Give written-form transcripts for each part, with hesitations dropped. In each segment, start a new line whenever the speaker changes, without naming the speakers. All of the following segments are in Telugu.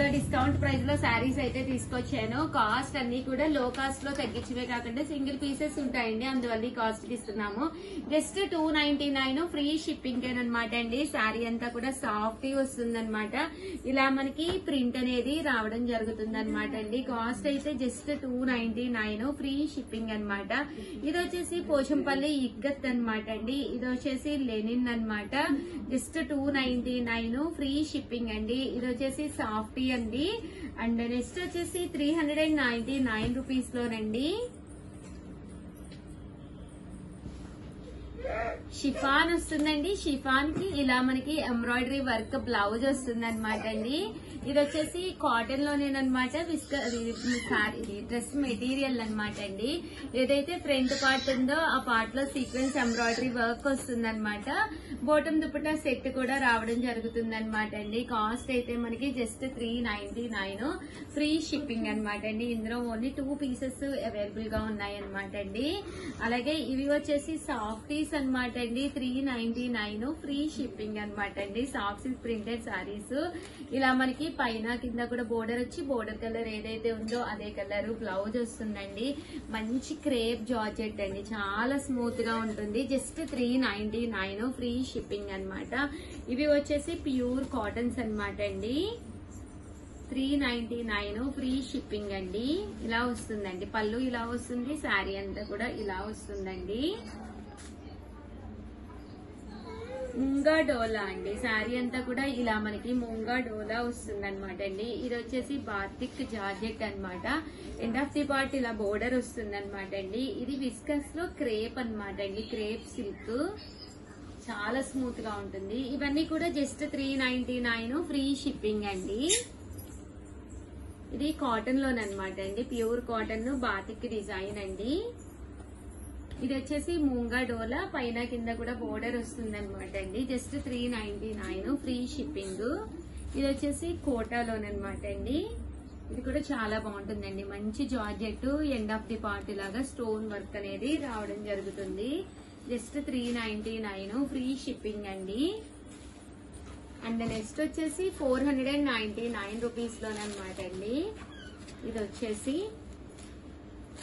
ఇవాళ డిస్కౌంట్ ప్రైస్ లో శారీస్ అయితే తీసుకొచ్చాను. కాస్ట్ అన్ని కూడా లో కాస్ట్ లో తగ్గించవే కాకుండా సింగిల్ పీసెస్ ఉంటాయండి, అందువల్ల ఈ కాస్ట్ ఇస్తున్నాము. జస్ట్ 299 ఫ్రీ షిప్పింగ్ అనమాట అండి. శారీ అంతా కూడా సాఫ్ట్ వస్తుంది అనమాట. ఇలా మనకి ప్రింట్ అనేది రావడం జరుగుతుంది అనమాట అండి. కాస్ట్ అయితే జస్ట్ 299 ఫ్రీ షిప్పింగ్ అనమాట. ఇది వచ్చేసి పోచంపల్లి ఇగ్గత్ అనమాట అండి. ఇది వచ్చేసి లెనిన్ అనమాట. జస్ట్ 299 ఫ్రీ షిప్పింగ్ అండి. ఇది వచ్చేసి సాఫ్టీ అండి. అండ్ నెక్స్ట్ వచ్చేసి 399 రూపీస్ లోనండి. షిఫాన్ వస్తుందండి. షిఫాన్ కి ఇలా మనకి ఎంబ్రాయిడరీ వర్క్ బ్లౌజ్ వస్తుంది అనమాట అండి. ఇది వచ్చేసి కాటన్ లోనేనమాట. డ్రెస్ మెటీరియల్ అనమాట అండి. ఏదైతే ఫ్రంట్ పార్ట్ ఉందో ఆ పార్ట్ లో సీక్వెన్స్ ఎంబ్రాయిడరీ వర్క్ వస్తుంది అనమాట. బాటమ్ దుపట్టా సెట్ కూడా రావడం జరుగుతుంది అనమాట అండి. కాస్ట్ అయితే మనకి జస్ట్ 399 ఫ్రీ షిప్పింగ్ అనమాట అండి. ఇందులో ఓన్లీ 2 పీసెస్ అవైలబుల్ గా ఉన్నాయి అనమాట అండి. అలాగే ఇవి వచ్చేసి సాఫ్టీస్ అనమాట అండి. 399 ఫ్రీ షిప్పింగ్ అనమాట అండి. సాఫ్ట్ సిల్క్ ప్రింటెడ్ సారీస్ ఇలా మనకి పైన కింద కూడా బోర్డర్ వచ్చి బోర్డర్ కలర్ ఏదైతే ఉందో అదే కలర్ బ్లౌజ్ వస్తుందండి. మంచి క్రేప్ జార్జెట్ అండి, చాలా స్మూత్ గా ఉంటుంది. జస్ట్ 399 ఫ్రీ షిప్పింగ్ అనమాట. ఇవి వచ్చేసి ప్యూర్ కాటన్స్ అనమాట అండి. 399 ఫ్రీ షిప్పింగ్ అండి. ఇలా వస్తుందండి. పళ్ళు ఇలా వస్తుంది, శారీ అంతా కూడా ఇలా వస్తుందండి. ముంగా డోలా అండి. శారీ అంతా కూడా ఇలా మనకి ముంగా డోలా వస్తుంది అనమాట అండి. ఇది వచ్చేసి బాతిక్ జార్జెట్ అనమాట. ఎండ్ ఆఫ్ ది పార్ట్ ఇలా బోర్డర్ వస్తుంది అనమాట అండి. ఇది విస్కస్ లో క్రేప్ అనమాట అండి. క్రేప్ సిల్క్ చాలా స్మూత్ గా ఉంటుంది. ఇవన్నీ కూడా జస్ట్ 399 ఫ్రీ షిప్పింగ్ అండి. ఇది కాటన్ లోనమాట అండి. ప్యూర్ కాటన్ బాతిక్ డిజైన్ అండి. ఇది వచ్చేసి మూంగా డోలా పైన కింద కూడా బోర్డర్ వస్తుంది అనమాట అండి. Just 399 free shipping. ఇది వచ్చేసి కోటాలోనమాట అండి. ఇది కూడా చాలా బాగుంటుందండి. మంచి georgette end of the part లాగా స్టోన్ వర్క్ అనేది రావడం జరుగుతుంది. జస్ట్ 399 ఫ్రీ షిప్పింగ్ అండి. అండ్ నెక్స్ట్ వచ్చేసి 499 రూపీస్ లోనమాట అండి. ఇది వచ్చేసి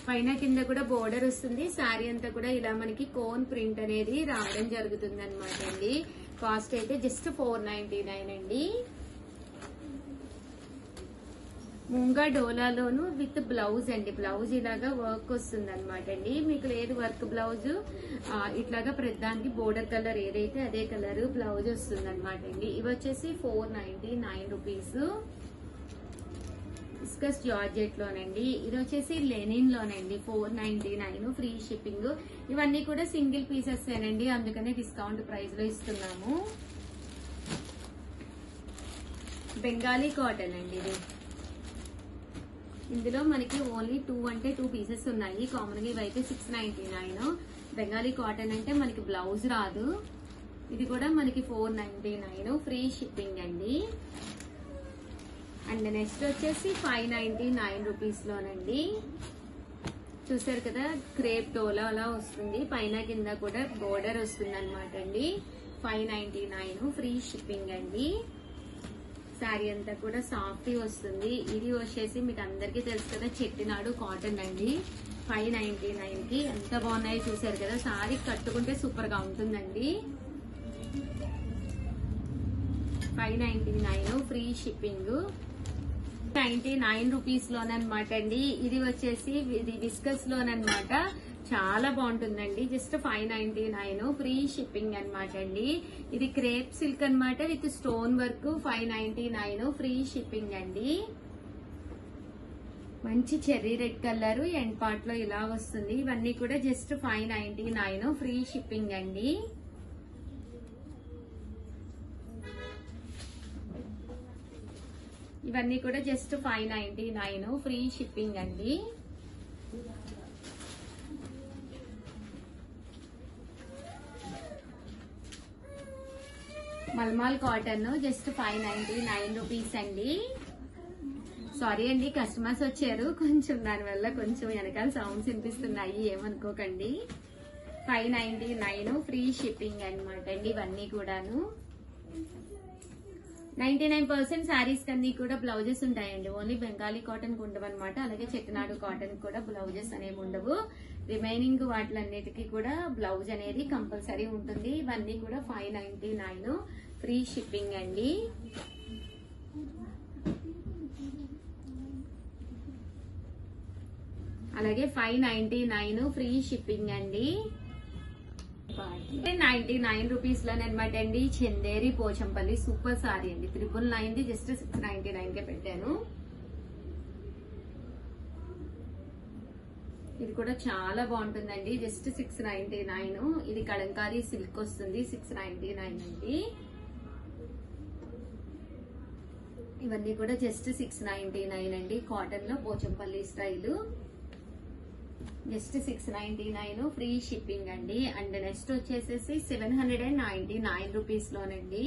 పైన కింద కూడా బోర్డర్ వస్తుంది. శారీ అంతా కూడా ఇలా మనకి కోన్ ప్రింట్ అనేది రావడం జరుగుతుంది అనమాట అండి. కాస్ట్ అయితే జస్ట్ 499 అండి. ముంగా డోలాలోను విత్ బ్లౌజ్ అండి. బ్లౌజ్ ఇలాగా వర్క్ వస్తుంది అనమాట అండి. మీకు లేదు వర్క్ బ్లౌజ్ ఇట్లాగా ప్రతిదానికి బోర్డర్ కలర్ ఏదైతే అదే కలర్ బ్లౌజ్ వస్తుంది అనమాట అండి. ఇవి వచ్చేసి 499 రూపీస్. Viscous georgette లోనండి. ఇది వచ్చేసి లెనిన్ లోనండి. 499 free shipping. ఇవన్నీ కూడా సింగిల్ పీసెస్ ఏనండి, అందుకనే డిస్కౌంట్ ప్రైస్ లో ఇస్తున్నాము. బెంగాలీ కాటన్ అండి. ఇది ఇందులో మనకి ఓన్లీ 2 పీసెస్ ఉన్నాయి. కామన్ గా ఇవైతే 699. బెంగాలీ కాటన్ అంటే మనకి బ్లౌజ్ రాదు. ఇది కూడా మనకి 499 ఫ్రీ షిప్పింగ్ అండి. అండ్ నెక్స్ట్ వచ్చేసి 599 రూపీస్ లోనండి. చూసారు కదా, క్రేప్ డోలా అలా వస్తుంది. పైన కింద కూడా బోర్డర్ వస్తుంది అనమాట అండి. 599 ఫ్రీ షిప్పింగ్ అండి. శారీ అంతా కూడా సాఫ్ట్ వస్తుంది. ఇది వచ్చేసి మీకు అందరికీ తెలుసు కదా, చెట్టినాడు కాటన్ అండి. 599 కి ఎంత బాగున్నాయో చూసారు కదా. శారీ కట్టుకుంటే సూపర్ గా ఉంటుందండి. 599 ఫ్రీ షిప్పింగ్. 99 రూపీస్ లోనమాట అండి. ఇది వచ్చేసి ఇది విస్కస్ లోనమాట. చాలా బాగుంటుందండి. జస్ట్ 599 ఫ్రీ షిప్పింగ్ అనమాట అండి. ఇది క్రేప్ సిల్క్ అనమాట with stone work. 599 free shipping అండి. మంచి cherry red colour end part లో ఇలా వస్తుంది. ఇవన్నీ కూడా జస్ట్ 599 ఫ్రీ షిప్పింగ్ అండి. ఇవన్నీ కూడా జస్ట్ 599 ఫ్రీ షిప్పింగ్ అండి. మల్మాల్ కాటన్ జస్ట్ 599 రూపీస్ అండి. సారీ అండి, కస్టమర్స్ వచ్చారు కొంచెం, దానివల్ల కొంచెం వెనకాల సౌండ్స్ వినిపిస్తున్నాయి, ఏమనుకోకండి. 599 ఫ్రీ షిప్పింగ్ అనమాట అండి. ఇవన్నీ కూడాను 99% శారీస్ కన్నీ కూడా బ్లౌజెస్ ఉంటాయండి. ఓన్లీ బెంగాలీ కాటన్ ఉండవు అనమాట. అలాగే చెట్టినాడు కాటన్ కూడా బ్లౌజెస్ అనేవి ఉండవు. రిమైనింగ్ వాటిలన్నిటికీ కూడా బ్లౌజ్ అనేది కంపల్సరీ ఉంటుంది. ఇవన్నీ కూడా 599 ఫ్రీ షిప్పింగ్ అండి. అలాగే 599 ఫ్రీ షిప్పింగ్ అండి. 99 రూపీస్ లోనమాట అండి. చందేరి పోచంపల్లి సూపర్ సారీ అండి. 999 జస్ట్ 699 కే పెట్టాను. ఇది కూడా చాలా బాగుంటుందండి. జస్ట్ 699. ఇది కలంకారీ సిల్క్ వస్తుంది. 699 అండి. ఇవన్నీ కూడా జస్ట్ 699 అండి. కాటన్ లో Pochampally style just 699 free shipping అండి. అండ్ నెక్స్ట్ వచ్చేసేసి 799 రూపీస్ లోనండి.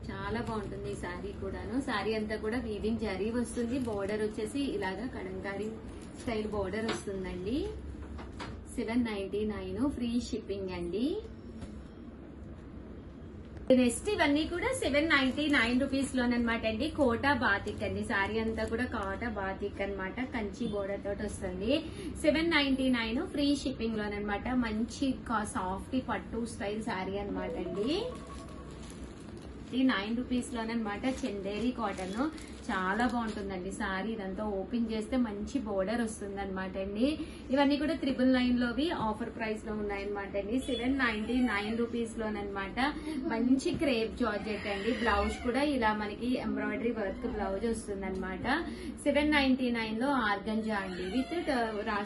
చాలా బాగుంటుంది ఈ శారీ కూడాను. శారీ అంతా కూడా వీవింగ్ జరీ వస్తుంది. బోర్డర్ వచ్చేసి ఇలాగా కలంకారీ స్టైల్ బోర్డర్ వస్తుందండి. 799 ఫ్రీ షిప్పింగ్ అండి. నెక్స్ట్ ఇవన్నీ కూడా 799 రూపీస్ లోనమాట అండి. కోటా బాతిక్ అండి. శారీ అంతా కూడా కోటా బాతిక్ అనమాట. కంచి బోర్డర్ తోటి వస్తుంది. 799 ఫ్రీ షిప్పింగ్ లోనమాట. మంచి సాఫ్ట్ పట్టు స్టైల్ శారీ అనమాట అండి. 9 రూపీస్ లోనమాట. చందేరి కాటన్ చాలా బాగుంటుందండి శారీ. ఇదంతా ఓపెన్ చేస్తే మంచి బోర్డర్ వస్తుంది అనమాట అండి. ఇవన్నీ కూడా 999 లోవి ఆఫర్ ప్రైస్ లో ఉన్నాయన్నమాట అండి. 799 రూపీస్ లోనమాట. మంచి క్రేప్ జార్జెట్ అండి. బ్లౌజ్ కూడా ఇలా మనకి ఎంబ్రాయిడరీ వర్క్ బ్లౌజ్ వస్తుంది అనమాట. 799 లో ఆర్గంజా అండి విత్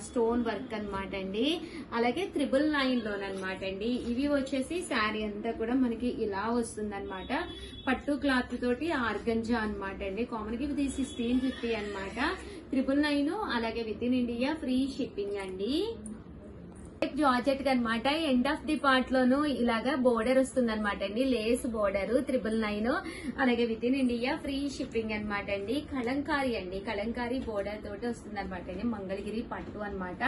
స్టోన్ వర్క్ అనమాట అండి. అలాగే 999 లోనమాట అండి. ఇవి వచ్చేసి శారీ అంతా కూడా మనకి ఇలా వస్తుంది అనమాట. పట్టు క్లాత్ తోటి ఆర్గంజా అనమాట అండి. కామన్ కి ఇది 1650 అనమాట. 999 అలాగే with in India free shipping అండి. జార్జెట్ అనమాట. ఎండ్ ఆఫ్ ది పార్ట్ లోను ఇలాగా బోర్డర్ వస్తుంది అనమాట అండి. లేస్ బోర్డర్ 999 అలాగే with in India free shipping అనమాట అండి. కలంకారీ అండి. కలంకారీ బోర్డర్ తోటి వస్తుంది అనమాట అండి. మంగళగిరి పట్టు అనమాట.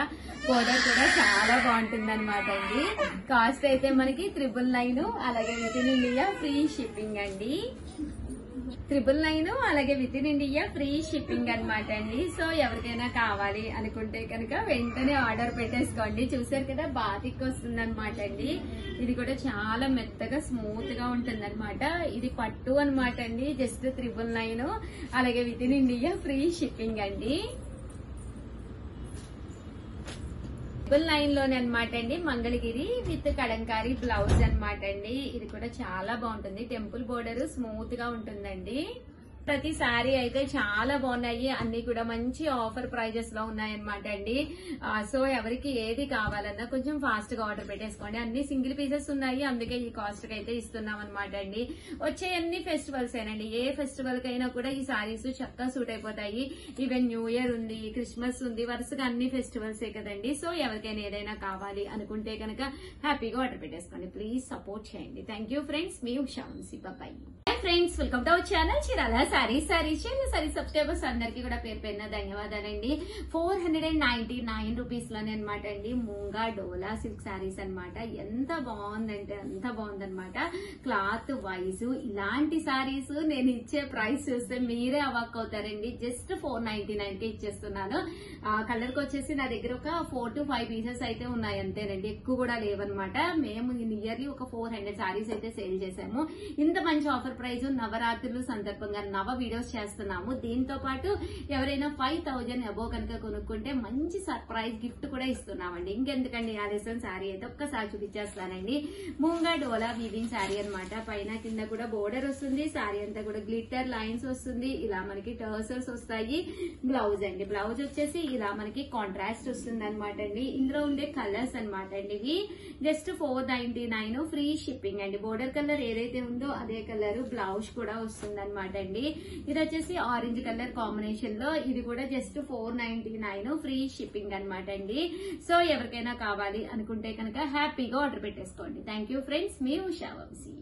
బోర్డర్ కూడా చాలా బాగుంటుంది అనమాట అండి. కాస్ట్ అయితే మనకి 999 అలాగే with in India free shipping అండి. 999 అలాగే with in India free shipping అనమాట అండి. సో ఎవరికైనా కావాలి అనుకుంటే కనుక వెంటనే ఆర్డర్ పెట్టేసుకోండి. చూసారు కదా బాతిక్ వస్తుంది అనమాట అండి. ఇది కూడా చాలా మెత్తగా స్మూత్ గా ఉంటుంది అనమాట. ఇది పట్టు అనమాట అండి. జస్ట్ 999 అలాగే with in India free shipping అండి. 999 లోనే అనమాట అండి. మంగళగిరి విత్ కలంకారీ బ్లౌజ్ అనమాట అండి. ఇది కూడా చాలా బాగుంటుంది. టెంపుల్ బోర్డర్ స్మూత్ గా ఉంటుందండి. ప్రతి శారీ అయితే చాలా బాగున్నాయి. అన్ని కూడా మంచి ఆఫర్ ప్రైజెస్ లో ఉన్నాయన్నమాట అండి. సో ఎవరికి ఏది కావాలన్నా కొంచెం ఫాస్ట్ గా ఆర్డర్ పెట్టేసుకోండి. అన్ని సింగిల్ పీసెస్ ఉన్నాయి. అందుకే ఈ కాస్ట్ కి అయితే ఇస్తున్నాం అనమాట అండి. వచ్చే అన్ని ఫెస్టివల్స్ ఏనండి. ఏ ఫెస్టివల్ కైనా కూడా ఈ శారీస్ చక్కగా సూట్ అయిపోతాయి. ఈవెన్ న్యూ ఇయర్ ఉంది, క్రిస్మస్ ఉంది, వరుసగా అన్ని ఫెస్టివల్స్ కదండి. సో ఎవరికైనా ఏదైనా కావాలి అనుకుంటే కనుక హ్యాపీగా ఆర్డర్ పెట్టేసుకోండి. ప్లీజ్ సపోర్ట్ చేయండి. Thank you friends. మీ Usha Vamshi. Bye friends, welcome to our channel Chirala sarees. Subscribers అందరికీ కూడా పేరు పేరున ధన్యవాదాలండి. 499 రూపీస్ లోనే అనమాట అండి. మూంగా డోలా సిల్క్ శారీస్ అనమాట. ఎంత బాగుందంటే అంత బాగుందనమాట. క్లాత్ వైజ్ ఇలాంటి శారీస్ నేను ఇచ్చే ప్రైస్ చూస్తే మీరే అవాక్ అవుతారండి. జస్ట్ 499 కి ఇచ్చేస్తున్నాను. కలర్ కి వచ్చేసి నా దగ్గర ఒక 4 to 5 పీసెస్ అయితే ఉన్నాయి అంతేనండి. ఎక్కువ కూడా లేవన్నమాట. మేము నియర్లీ ఒక 400 శారీస్ అయితే సేల్ చేసాము. ఇంత మంచి ఆఫర్ ప్రైస్ నవరాత్రులు సందర్భంగా నవ వీడియోస్ చేస్తున్నాము. దీంతో పాటు ఎవరైనా 5000 అబోవ్ కనుక కొనుక్కుంటే మంచి సర్ప్రైజ్ గిఫ్ట్ కూడా ఇస్తున్నామండి. ఇంకెందుకండి ఆలస్యం, శారీ అయితే ఒక్కసారి చూపించేస్తానండి. మూంగా డోలా వీవింగ్ శారీ అనమాట. పైన కింద కూడా బోర్డర్ వస్తుంది. శారీ అంతా కూడా గ్లిట్టర్ లైన్స్ వస్తుంది. ఇలా మనకి టర్సల్స్ వస్తాయి. బ్లౌజ్ అండి. బ్లౌజ్ వచ్చేసి ఇలా మనకి కాంట్రాస్ట్ వస్తుంది అనమాట అండి. ఇందులో ఉండే కలర్స్ అనమాట అండి. ఇవి జస్ట్ 499 ఫ్రీ షిప్పింగ్ అండి. బోర్డర్ కలర్ ఏదైతే ఉందో అదే కలర్ బ్లౌజ్ కూడా వస్తుంది అనమాట అండి. ఇది వచ్చేసి ఆరెంజ్ కలర్ కాంబినేషన్ లో. ఇది కూడా జస్ట్ 499 ఫ్రీ షిప్పింగ్ అనమాట అండి. సో ఎవరికైనా కావాలి అనుకుంటే కనుక హ్యాపీగా ఆర్డర్ పెట్టేసుకోండి. Thank you friends. మీ ఉషా వంశీ.